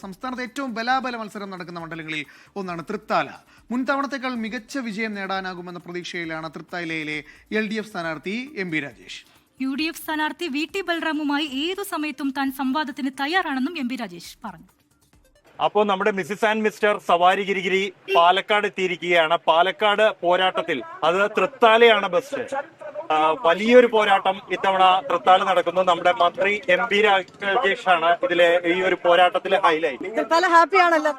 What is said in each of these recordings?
സംസ്ഥാനത്ത് ഏറ്റവും ബലാബല മത്സരം നടക്കുന്ന മണ്ഡലങ്ങളിൽ ഒന്നാണ് തൃത്താല. മുൻ തവണത്തേക്കാൾ മികച്ച വിജയം നേടാനാകുമെന്ന പ്രതീക്ഷയിലാണ് തൃത്താലയിലെ LDF സ്ഥാനാർത്ഥി MP രാജേഷ്. UDF സ്ഥാനാർത്ഥി VT ബൽറാമുമായി ഏതു സമയത്തും താൻ സംവാദത്തിന് തയ്യാറാണെന്നും MP രാജേഷ് പറഞ്ഞു. അപ്പോൾ നമ്മുടെ മിസിസ് ആൻഡ് മിസ്റ്റർ സവാരി ഗിരിഗിരി പാലക്കാട് എത്തിയിരിക്കുകയാണ്. പാലക്കാട് പോരാട്ടത്തിൽ അത് തൃത്താലയാണ് ബെസ്റ്റ്. വലിയൊരു പോരാട്ടം ഇത്തവണ തൃത്താല നടക്കുന്നു. നമ്മുടെ മന്ത്രി MP രാജേഷ് ആണ് ഇതിലെ ഈ ഒരു പോരാട്ടത്തിലെ ഹൈലൈറ്റ്. തൃത്താല ഹാപ്പിയാണല്ലോ?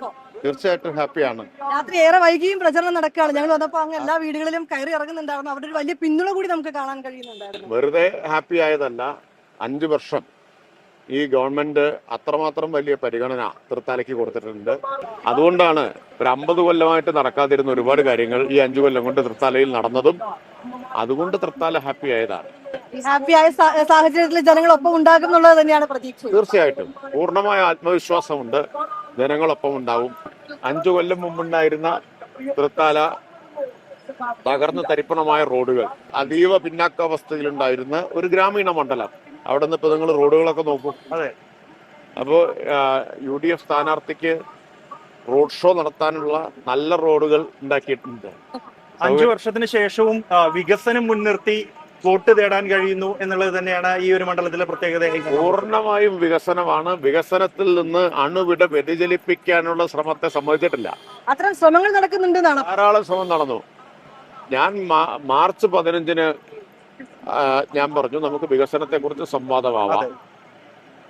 തീർച്ചയായിട്ടും ഹാപ്പിയാണ്. രാത്രി ഏറെ വൈകിയും പ്രചരണം നടക്കുകയാണ്. ഞങ്ങൾ വന്നപ്പോൾ അങ്ങ് എല്ലാ വീടുകളിലും കയറി ഇറങ്ങുന്നുണ്ടായിരുന്നു. അവിടെ ഒരു വലിയ പിന്തുണ കൂടി നമുക്ക് കാണാൻ കഴിയുന്നുണ്ടായിരുന്നു. വെറുതെ ഹാപ്പി ആയതല്ല, 5 വർഷം ഈ ഗവൺമെന്റ് അത്രമാത്രം വലിയ പരിഗണന തൃത്താലയ്ക്ക് കൊടുത്തിട്ടുണ്ട്. അതുകൊണ്ടാണ് ഒരു 50 കൊല്ലമായിട്ട് നടക്കാതിരുന്ന ഒരുപാട് കാര്യങ്ങൾ ഈ 5 കൊല്ലം കൊണ്ട് തൃത്താലയിൽ നടന്നതും. അതുകൊണ്ട് തൃത്താല ഹാപ്പി ആയതാണ്. ഹാപ്പിയായ സാഹചര്യത്തിൽ ജനങ്ങളൊപ്പം ഉണ്ടാകും എന്നുള്ളത് തന്നെയാണ് പ്രതീക്ഷ. തീർച്ചയായിട്ടും പൂർണ്ണമായ ആത്മവിശ്വാസമുണ്ട്, ജനങ്ങളൊപ്പം ഉണ്ടാവും. 5 കൊല്ലം മുമ്പുണ്ടായിരുന്ന തൃത്താല തകർന്ന് തരിപ്പണമായ റോഡുകൾ, അതീവ പിന്നാക്കാവസ്ഥയിലുണ്ടായിരുന്ന ഒരു ഗ്രാമീണ മണ്ഡലം. അവിടെ നിന്ന് ഇപ്പൊ നിങ്ങൾ റോഡുകളൊക്കെ നോക്കും. അതെ. അപ്പോൾ UDF സ്ഥാനാർത്ഥിക്ക് റോഡ് ഷോ നടത്താനുള്ള നല്ല റോഡുകൾ ഉണ്ടാക്കിയിട്ടുണ്ട്. 5 വർഷത്തിന് ശേഷവും വികസനം മുൻനിർത്തി വോട്ട് തേടാൻ കഴിയുന്നു എന്നുള്ളത് തന്നെയാണ് ഈ ഒരു മണ്ഡലത്തിലെ പ്രത്യേകത. പൂർണ്ണമായും വികസനമാണ്. വികസനത്തിൽ നിന്ന് അണുവിട വ്യതിചലിപ്പിക്കാനുള്ള ശ്രമത്തെ സമ്മതിച്ചിട്ടില്ല. അത്തരം ശ്രമങ്ങൾ നടക്കുന്നുണ്ടെന്നാണ്. ധാരാളം ശ്രമം നടന്നു. ഞാൻ മാർച്ച് 15-ന് ഞാൻ പറഞ്ഞു നമുക്ക് വികസനത്തെ കുറിച്ച് സംവാദമാവാം.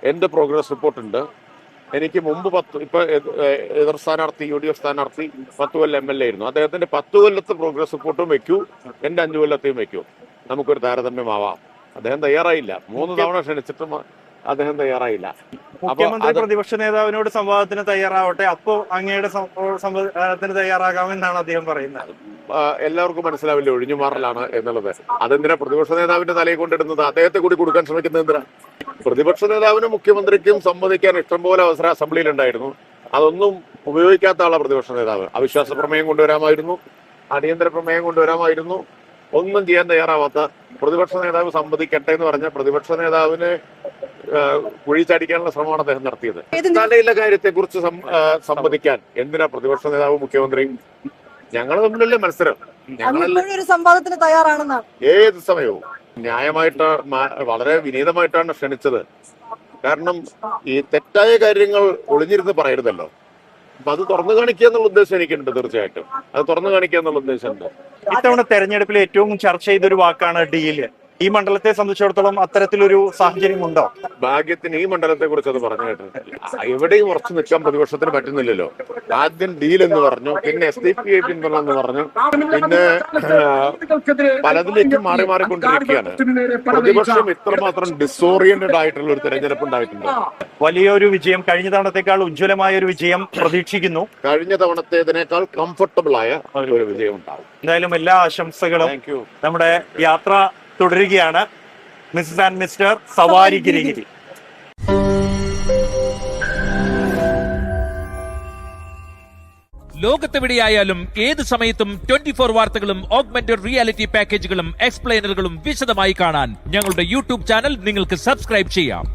എന്റെ പ്രോഗ്രസ് റിപ്പോർട്ട് ഉണ്ട്. എനിക്ക് മുമ്പ് ഇപ്പൊ എതിർ സ്ഥാനാർത്ഥി UDF സ്ഥാനാർത്ഥി 10 കൊല്ലം MLA ആയിരുന്നു. അദ്ദേഹത്തിന്റെ 10 കൊല്ലത്തെ പ്രോഗ്രസ് റിപ്പോർട്ടും വെക്കൂ, എന്റെ 5 കൊല്ലത്തെയും വെക്കൂ, നമുക്കൊരു താരതമ്യമാവാം. അദ്ദേഹം തയ്യാറായില്ല. 3 തവണ ക്ഷണിച്ചിട്ടും അദ്ദേഹം തയ്യാറായില്ല. മുഖ്യമന്ത്രി പ്രതിപക്ഷ നേതാവിനോട് സംവാദത്തിന് തയ്യാറാവട്ടെ, അപ്പോ അങ്ങയുടെ സംവാദത്തിന് തയ്യാറാകാമെന്നാണ് അദ്ദേഹം പറയുന്നത്. എല്ലാവർക്കും മനസ്സിലാവില്ല ഒഴിഞ്ഞുമാറലാണ് എന്നുള്ളത്. അതെന്തിനാ പ്രതിപക്ഷ നേതാവിന്റെ തലയിൽ കൊണ്ടിടുന്നത്? അദ്ദേഹത്തെ കൂടി കൊടുക്കാൻ ശ്രമിക്കുന്നത് എന്തിനാ? പ്രതിപക്ഷ നേതാവിനും മുഖ്യമന്ത്രിക്കും സംവദിക്കാൻ ഇഷ്ടംപോലെ അവസരം അസംബ്ലിയിൽ ഉണ്ടായിരുന്നു. അതൊന്നും ഉപയോഗിക്കാത്ത ആളാണ് പ്രതിപക്ഷ നേതാവ്. അവിശ്വാസ പ്രമേയം കൊണ്ടുവരാമായിരുന്നു, അടിയന്തര പ്രമേയം കൊണ്ടുവരാമായിരുന്നു. ഒന്നും ചെയ്യാൻ തയ്യാറാവാത്ത പ്രതിപക്ഷ നേതാവ് സംവദിക്കട്ടെ എന്ന് പറഞ്ഞ പ്രതിപക്ഷ നേതാവിന് കുഴിച്ചടിക്കാനുള്ള ശ്രമമാണ് അദ്ദേഹം നടത്തിയത്. തലയിലെ കാര്യത്തെ കുറിച്ച് സംവദിക്കാൻ എന്തിനാ പ്രതിപക്ഷ നേതാവ് മുഖ്യമന്ത്രിയും? ഞങ്ങൾ തമ്മിലല്ലേ മത്സരം. ഒരു സംവാദത്തിന് തയ്യാറാണെന്നാണ്. ഏത് സമയവും ന്യായമായിട്ട് വളരെ വിനീതമായിട്ടാണ് ക്ഷണിച്ചത്. കാരണം ഈ തെറ്റായ കാര്യങ്ങൾ ഒളിഞ്ഞിരുന്ന് പറയരുതല്ലോ. അപ്പൊ അത് തുറന്നു കാണിക്കുക എന്നുള്ള ഉദ്ദേശം എനിക്കുണ്ട്. തീർച്ചയായിട്ടും അത് തുറന്നു കാണിക്കുക എന്നുള്ള ഉദ്ദേശമുണ്ട്. ഇത്തവണ തെരഞ്ഞെടുപ്പിൽ ഏറ്റവും ചർച്ച ചെയ്തൊരു വാക്കാണ് ഡീല്. ഈ മണ്ഡലത്തെ സംബന്ധിച്ചിടത്തോളം അത്തരത്തിലൊരു സാഹചര്യം ഉണ്ടോ? ഭാഗ്യത്തിന് ഈ മണ്ഡലത്തെ കുറിച്ച് അത് പറഞ്ഞു കേട്ടിട്ടില്ല. എവിടെയും ഉറച്ചു നിൽക്കാൻ പ്രതിപക്ഷത്തിന് പറ്റുന്നില്ലല്ലോ. ആദ്യം ഡീൽ എന്ന് പറഞ്ഞു, പിന്നെ SDPI പിന്തുണ എന്ന് പറഞ്ഞു, പിന്നെ പലതിലേക്കും മാറി മാറിക്കൊണ്ടിരിക്കുകയാണ്. പ്രതിപക്ഷം ഇത്രമാത്രം ഡിസോറിയന്റഡ് ആയിട്ടുള്ള ഒരു തെരഞ്ഞെടുപ്പ് ഉണ്ടായിട്ടുണ്ട്. വലിയൊരു വിജയം, കഴിഞ്ഞ തവണത്തേക്കാൾ ഉജ്ജ്വലമായ ഒരു വിജയം പ്രതീക്ഷിക്കുന്നു. കഴിഞ്ഞ തവണത്തേതിനേക്കാൾ കംഫർട്ടബിൾ ആയ ഒരു വിജയം ഉണ്ടാവും. എന്തായാലും എല്ലാ ആശംസകളും. നമ്മുടെ യാത്ര തുടരുകയാണ്. മിസസ് ആൻഡ് മിസ്റ്റർ സവാരി ഗിരിഗിരി. ലോകത്തെവിടെയായാലും ഏത് സമയത്തും 24 വാർത്തകളും ഓഗ്മെന്റഡ് റിയാലിറ്റി പാക്കേജുകളും എക്സ്പ്ലെയിനറുകളും വിശദമായി കാണാൻ ഞങ്ങളുടെ YouTube ചാനൽ നിങ്ങൾക്ക് സബ്സ്ക്രൈബ് ചെയ്യാം.